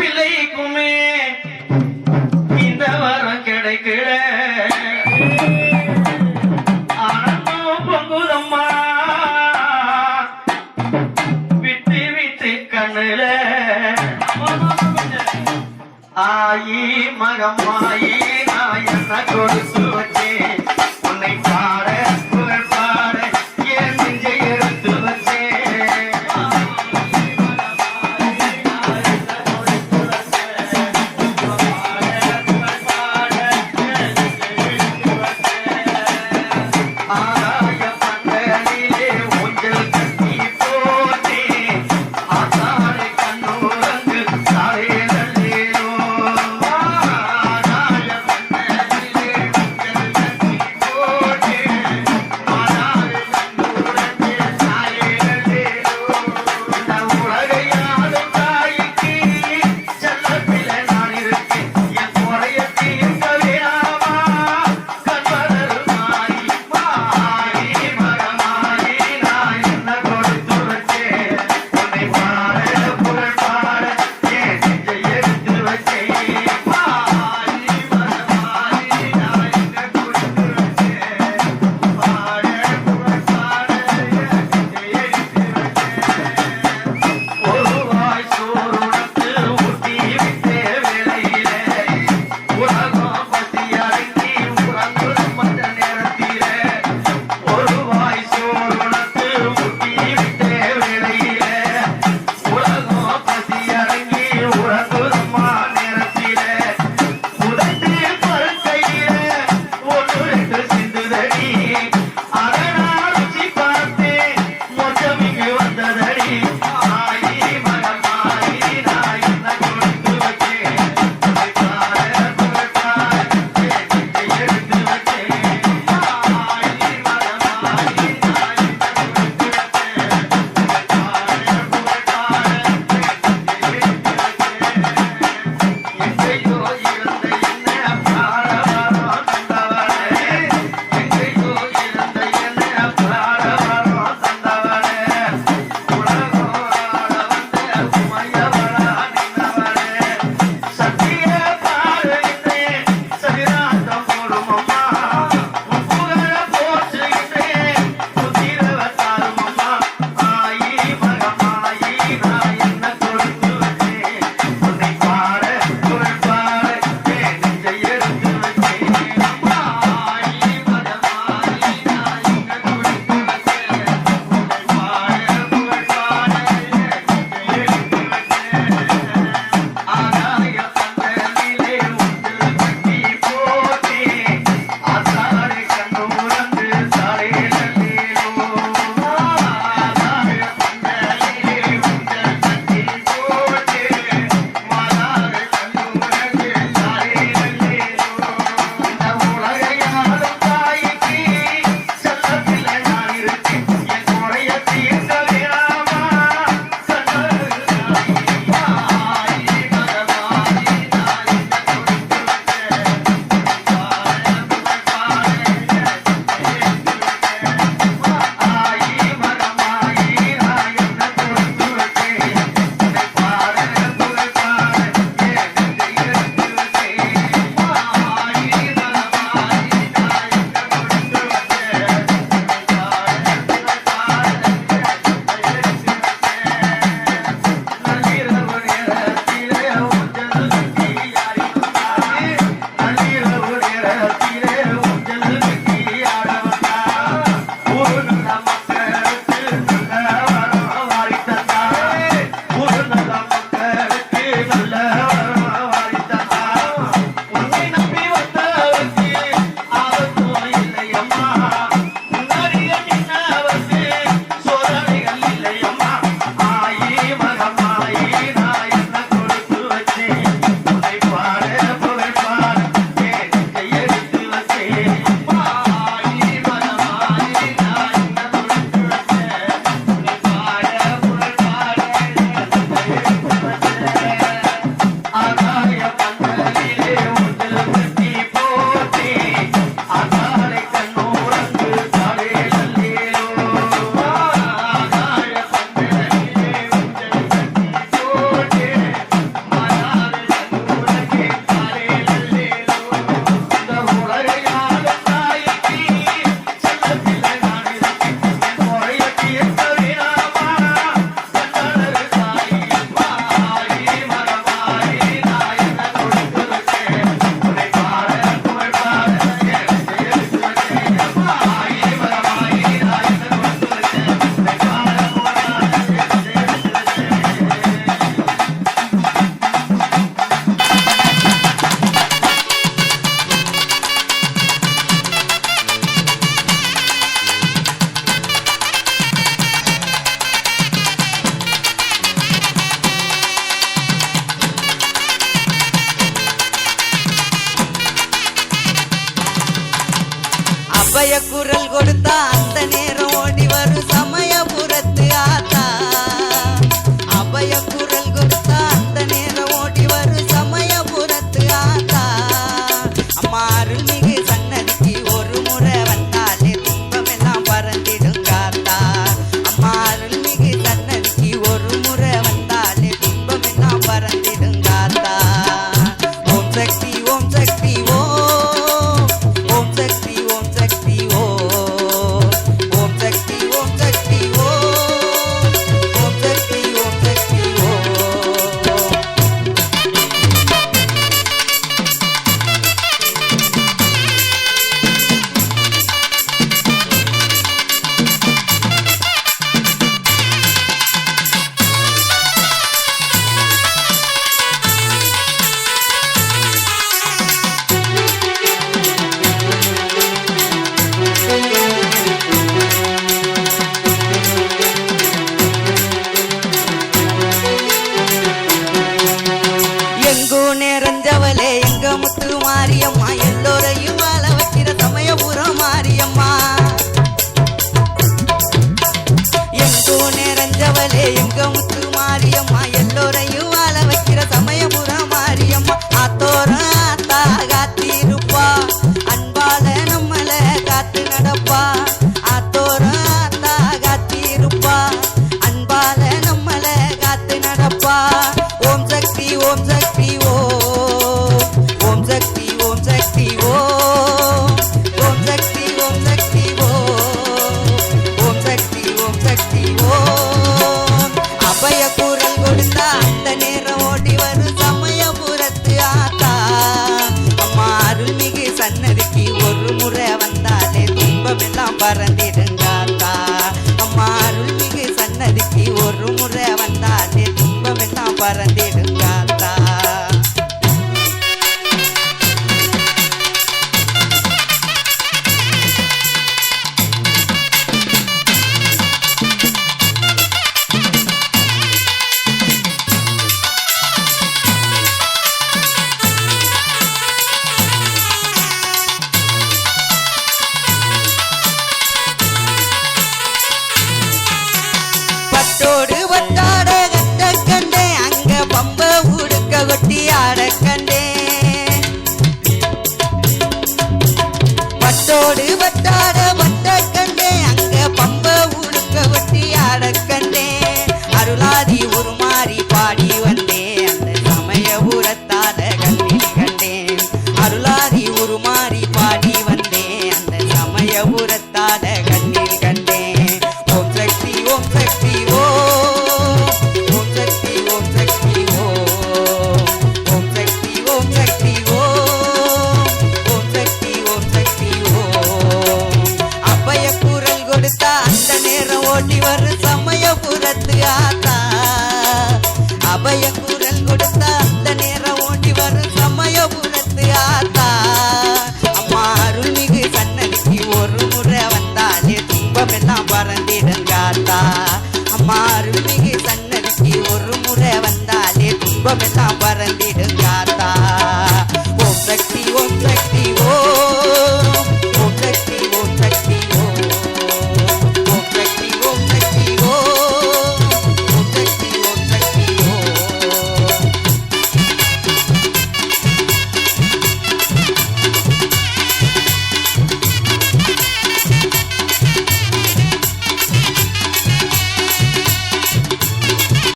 பிள்ளைக்குமே இந்த வரம் கிடைக்கல ஆனந்தம் பொங்குதம்மா விட்டு விட்டு கண்ணுல ஆயி மகமாயி நான் என்ன கொடுத்து வச்சேன் உன்னை பாட புகழ் பாட என் நெஞ்சை எடுத்து வச்சேன் ஆகாய பந்தலிலே ஊஞ்சல் கட்டி போட்டேன் ஆசாரை கண்ணூரங்கு தாரேலோ ஆகாய பந்தலிலே ஊஞ்சல் கட்டி போட்டேன் அபய குரல் கொடுத்தா அந்த நேரம் ஓடி வரும் சமயபுரத்து ஆத்தா. அபய குரல் கொடுத்தா அந்த நேரம் ஓடி வரும் சமயபுரத்து ஆத்தா. அம்மா அருள்மிகு சன்னதிக்கு ஒரு முறை வந்தாலே துன்பமெல்லாம் பறந்திடும் காத்தா. அம்மா அருள்மிகு சன்னதிக்கு ஒரு முறை வந்தாலே துன்பமெல்லாம் பறந்திடும் காத்தா. ஓம் சக்தி ஓம் சக்தி ஓம், ஓம் சக்தி ஓம் சக்தி ஓம், ஓம் சக்தி ஓம் சக்தி ஓம், ஓம் சக்தி ஓம் சக்தி ஓம். எங்கோ நிறைஞ்சவளே எங்க முத்து மாரியம்மா, எல்லோரையும் வாழ வைக்கிற சமயபுரம் மாரியம்மா. எங்கோ நிறைஞ்சவளே எங்க முத்து மாரியம்மா, எல்லோரையும் வாழ வைக்கிற சமயபுரம் மாரியம்மா. ஆத்தோரம் ஆத்தா காத்திருப்பா, அன்பால நம்மள காத்து நடப்பா. ஆத்தோரம் ஆத்தா காத்திருப்பா, அன்பால நம்மள காத்து நடப்பா. ஓம் சக்தி ஓம் சக்தி ஓம், ஓம் சக்தி ஓம் சக்தி ஓம், ஓம் சக்தி ஓம் சக்தி ஓம், ஓம் சக்தி ஓம் சக்தி ஓம். அபய குரல் கொடுத்தா அந்த நேரம் ஓடி வரும் சமயபுரத்து ஆத்தா. அம்மா அருள்மிகு சன்னதிக்கு ஒரு முறை வந்தாலே துன்பமெல்லாம் பறந்திடுங்காத்தா. அம்மா அருள்மிகு சன்னதிக்கு ஒரு முறை வந்தாலே துன்பமெல்லாம் பறந்திடுங்காத்தா. பட்டோடு வட்டாட கட்ட கண்டே, அங்க பம்ப உடுக்க கொட்டி ஆட கண்டே. பட்டோடு வட்டாட வட்ட கண்டே, அங்க பம்ப உடுக்க கொட்டி ஆட கண்டே. அருளாதி உருமாறி பாடி வந்தே, அந்த சமயபுரத்தாட கண்ணில் கண்டேன். அருளாதி உருமாறி பாடி வந்தே, அந்த சமயபுரத்தாட கண்ணில் கண்டேன். ஓம் சக்தி ஓம் சக்தி ஓம், ஓம் சக்தி ஓம் சக்தி ஓம், ஓம் சக்தி ஓம் சக்தி ஓம், ஓம் சக்தி ஓம் சக்தி ஓம். அபய குரல் கொடுத்தா அந்த நேரம் ஓடி வரும் சமயபுரத்து ஆத்தா. அபய குரல் கொடுத்தா அந்த நேரம் ஓடி வரும் சமயபுரத்து ஆத்தா. அம்மா அருள்மிகு சன்னதிக்கு ஒரு முறை வந்தாலே துன்பமெல்லாம் பறந்திடுங்காத்தா. அம்மா அருள்மிகு சன்னதிக்கு ஒரு முறை வந்தாலே துன்பமெல்லாம் பறந்திடுங்காத்தா. ஓம் சக்தி